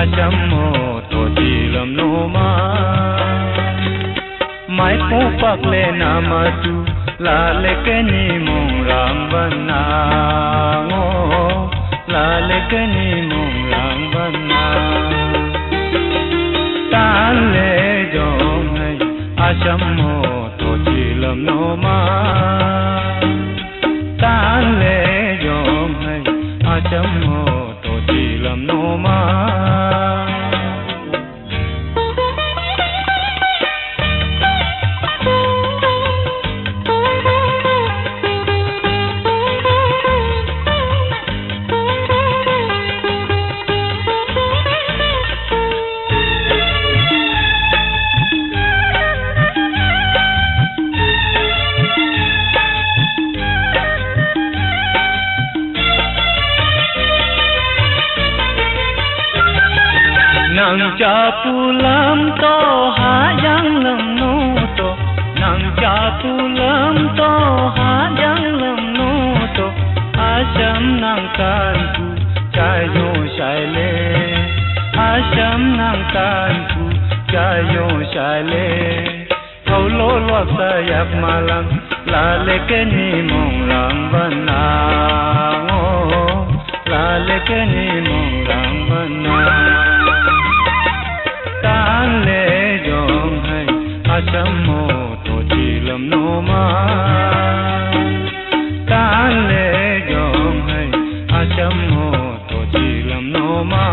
Ashamo to dilam no ma mai po pakle namatu la lekani mong rang bana ngo la lekani mong rang bana tan le jong hai ashamo to dilam no ma tan le jong hai ashamo to dilam no ma Nang cha pulam to hayang lam no to nang cha pulam to hayang lam no to asham nang kan ku chayo shaile asham nang kan ku chayo shaile tholo lo sa yak malang la le ke ni mong rang bana ngo la le ke ni mong rang bana Ashamo to dilam no ma tan le jong hai ashamo to dilam no ma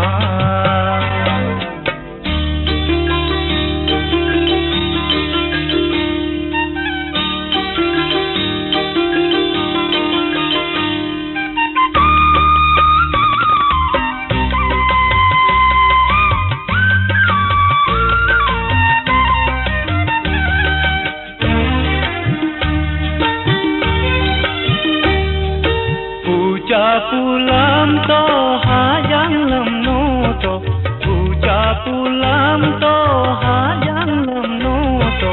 pulam to hayang lam no to puja pulam to hayang lam no to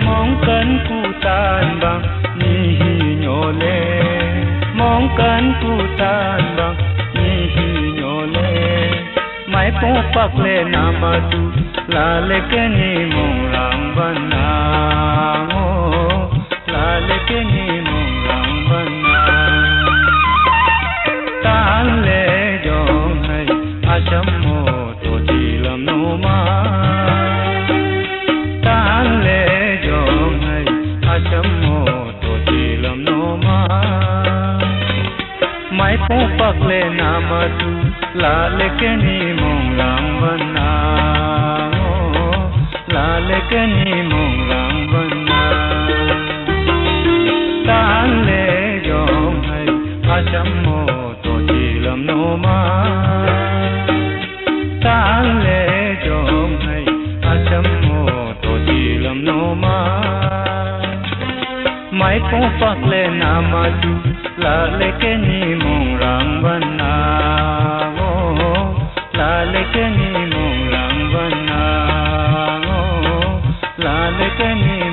mong kan ku tan bang ni hi nyole mong kan ku tan bang ni hi nyole mai po pak le namatu la le ke ni mong rang bana ngo la le ke ni mong rang bana tan le jong hai ashamo to dilam no ma tan le jong hai ashamo to dilam no ma mai po pak le namatu la le ke ni mong rang bana ngo la le ke ni mong rang bana tan le jong hai ashamo no ma tan le jong hai ashamo to dilam no ma mai po pak le namatu la le ke ni mong rang bana ngo la le ke ni mong rang bana ngo la le ke ni